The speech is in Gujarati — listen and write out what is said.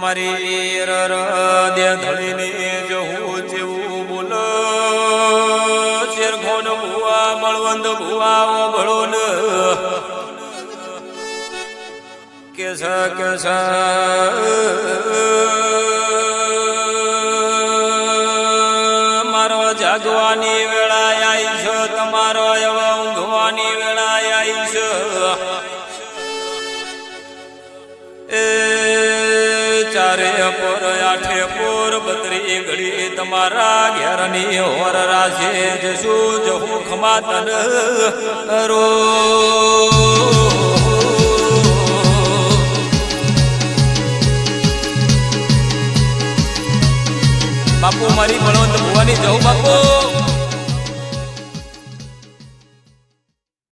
મારી દે ધણીને જવું જેવું બોલ શેરખોન ભુવા બળવંત ભુવા ઓભળો ને કેસા મારો જાગવાની વેળા આવી છે તમારો એવા ઊંઘવાની વેળા આવી છે એ ચારે પર આઠે પર બત્રી ઘડી તમારા ઘેરની હોર રાશે જશું જહું ખમા તન રો બાપુ મારી બળવંત ભુવાની જવું બાપુ